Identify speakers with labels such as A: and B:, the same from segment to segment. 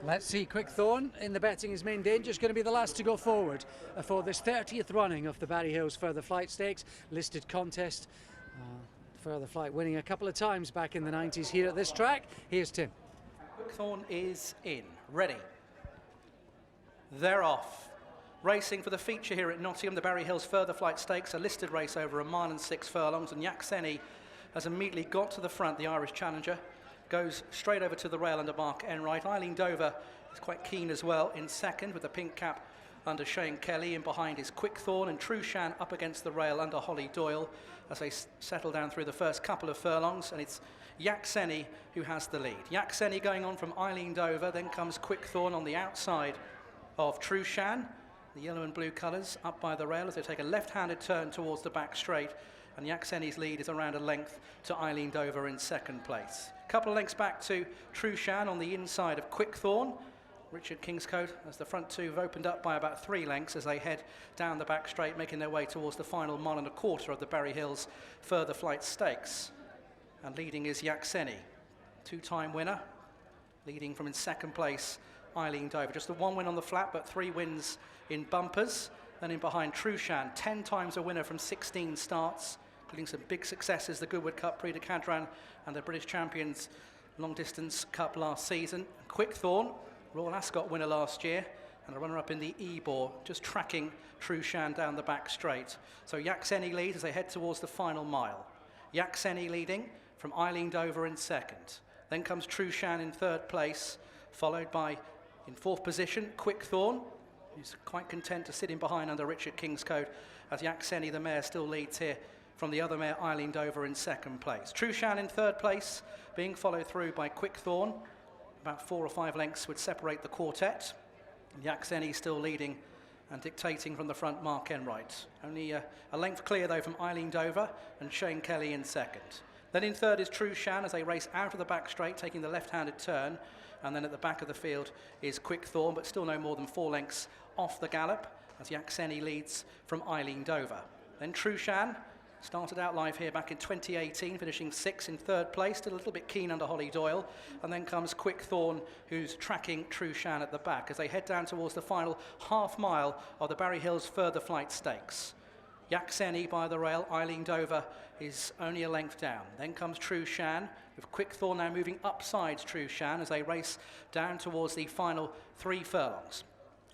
A: Let's see, Quickthorn in the betting is main danger is going to be the last to go forward for this 30th running of the Barry Hills Further Flight Stakes listed contest. Further Flight winning a couple of times back in the 90s here at this track. Here's Tim.
B: Quickthorn is in, ready. They're off. Racing for the feature here at Nottingham, the Barry Hills Further Flight Stakes, a listed race over 1 mile and 6 furlongs, and Yaxeni has immediately got to the front, the Irish challenger. Goes straight over to the rail under Mark Enright. Eileen Dover is quite keen as well in second with the pink cap under Shane Kelly. In behind is Quickthorn, and Trueshan up against the rail under Hollie Doyle as they settle down through the first couple of furlongs, and it's Yaxeni who has the lead. Yaxeni going on from Eileen Dover, then comes Quickthorn on the outside of Trueshan. The yellow and blue colours up by the rail as they take a left-handed turn towards the back straight, and Yaxeni's lead is around a length to Eileen Dover in second place. A couple of lengths back to Trueshan on the inside of Quickthorn. Richard Kingscote as the front two have opened up by about 3 lengths as they head down the back straight, making their way towards the final 1.25 miles of the Barry Hills Further Flight Stakes. And leading is Yaxeni, 2-time winner, leading from in second place Eileen Dover. Just the 1 win on the flat, but 3 wins in bumpers. Then in behind Trueshan, 10 times a winner from 16 starts, including some big successes, the Goodwood Cup, Prix de Cadran, and the British Champions Long Distance Cup last season. Quickthorn, Royal Ascot winner last year, and a runner-up in the Ebor, just tracking Trueshan down the back straight. So Yaxeni leads as they head towards the final mile. Yaxeni leading from Eileen Dover in second. Then comes Trueshan in third place, followed by, in fourth position, Quickthorn, who's quite content to sit in behind under Richard Kingscote, as Yaxeni, the mare, still leads here from the other mare, Eileen Dover, in second place. Trueshan in third place, being followed through by Quickthorn. About 4 or 5 lengths would separate the quartet. Yaxeni still leading and dictating from the front, Mark Enright. Only a length clear, though, from Eileen Dover and Shane Kelly in second. Then in third is Trueshan as they race out of the back straight, taking the left-handed turn. And then at the back of the field is Quickthorn, but still no more than 4 lengths off the gallop as Yaxeni leads from Eileen Dover. Then Trueshan started out live here back in 2018, finishing 6th in third place, still a little bit keen under Hollie Doyle. And then comes Quickthorn, who's tracking Trueshan at the back as they head down towards the final half mile of the Barry Hills Further Flight Stakes. Yaxeni by the rail, Eileen Dover is only a length down. Then comes Trueshan, with Quickthorn now moving upsides Trueshan as they race down towards the final 3 furlongs.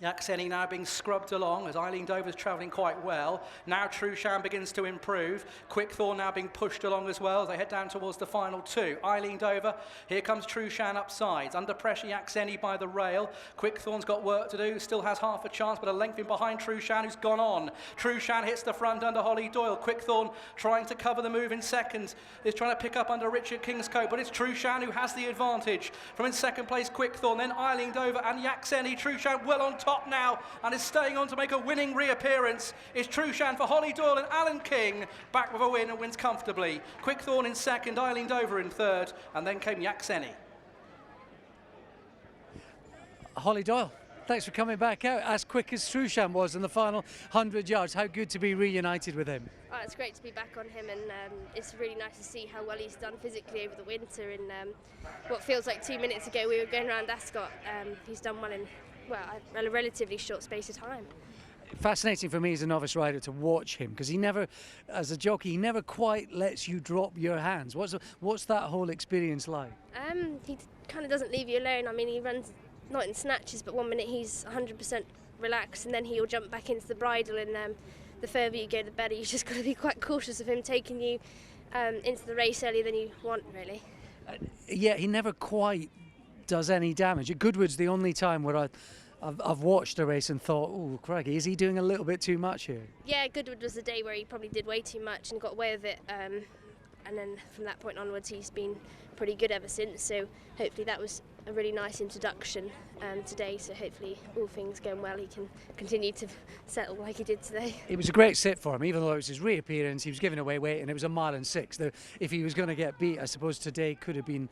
B: Yaxeni now being scrubbed along as Eileen Dover's travelling quite well. Now Trueshan begins to improve. Quickthorn now being pushed along as well as they head down towards the final 2. Eileen Dover, here comes Trueshan upsides. Under pressure, Yaxeni by the rail. Quickthorn's got work to do, still has half a chance, but a length in behind Trueshan, who's gone on. Trueshan hits the front under Hollie Doyle. Quickthorn trying to cover the move in second, is trying to pick up under Richard Kingscote, but it's Trueshan who has the advantage. From in second place, Quickthorn, then Eileen Dover and Yaxeni. Trueshan well on top now and is staying on to make a winning reappearance. It's Trueshan for Hollie Doyle and Alan King back with a win and wins comfortably. Quickthorn in second, Eileen Dover in third, and then came Yaxeni.
A: Hollie Doyle, thanks for coming back out as quick as Trueshan was in the final 100 yards. How good to be reunited with him.
C: Oh, it's great to be back on him, and it's really nice to see how well he's done physically over the winter. In what feels like 2 minutes ago we were going around Ascot, he's done well in a relatively short space of time.
A: Fascinating for me as a novice rider to watch him, because he never, as a jockey, he never quite lets you drop your hands. What's that whole experience like?
C: He kind of doesn't leave you alone. I mean, he runs not in snatches, but 1 minute he's 100% relaxed, and then he'll jump back into the bridle, and the further you go, the better. You've just got to be quite cautious of him taking you into the race earlier than you want, really.
A: Yeah, he never quite does any damage. At Goodwood's the only time where I've watched a race and thought, oh, crikey, is he doing a little bit too much here?
C: Yeah, Goodwood was the day where he probably did way too much and got away with it. And then from that point onwards, he's been pretty good ever since. So hopefully that was a really nice introduction today. So hopefully, all things going well, he can continue to settle like he did today.
A: It was a great sit for him, even though it was his reappearance. He was giving away weight, and it was 1 mile and 6. If he was going to get beat, I suppose today could have been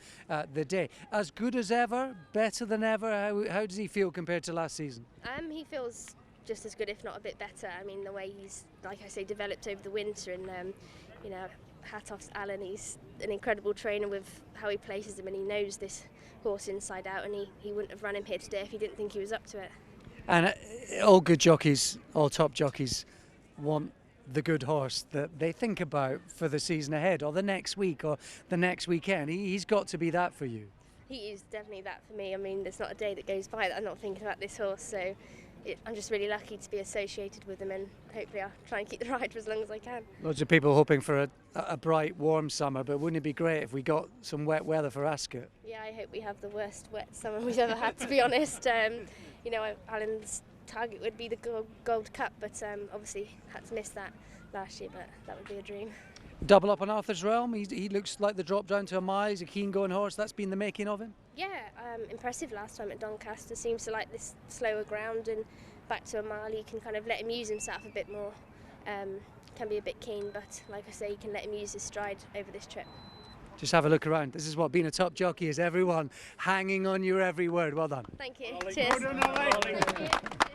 A: the day. As good as ever, better than ever. How does he feel compared to last season?
C: He feels just as good, if not a bit better. I mean, the way he's, like I say, developed over the winter, and hat off to Alan. He's an incredible trainer with how he places him, and he knows this horse inside out, and he wouldn't have run him here today if he didn't think he was up to it.
A: And all good jockeys, all top jockeys want the good horse that they think about for the season ahead or the next week or the next weekend. He's got to be that for you.
C: He is definitely that for me. I mean, there's not a day that goes by that I'm not thinking about this horse, so I'm just really lucky to be associated with him, and hopefully I'll try and keep the ride for as long as I can.
A: Lots of people hoping for a bright, warm summer, but wouldn't it be great if we got some wet weather for Ascot?
C: Yeah, I hope we have the worst wet summer we've ever had, to be honest. You know, Alan's target would be the Gold Cup, but obviously had to miss that last year, but that would be a dream.
A: Double up on Arthur's Realm. He looks like the drop down to a mile. He's a keen going horse. That's been the making of him.
C: Yeah, impressive last time at Doncaster. Seems to like this slower ground, and back to a mile he can kind of let him use himself a bit more. Can be a bit keen, but like I say, you can let him use his stride over this trip.
A: Just have a look around. This is what being a top jockey is. Everyone hanging on your every word. Well done.
C: Thank you. Cheers.
B: Thank you.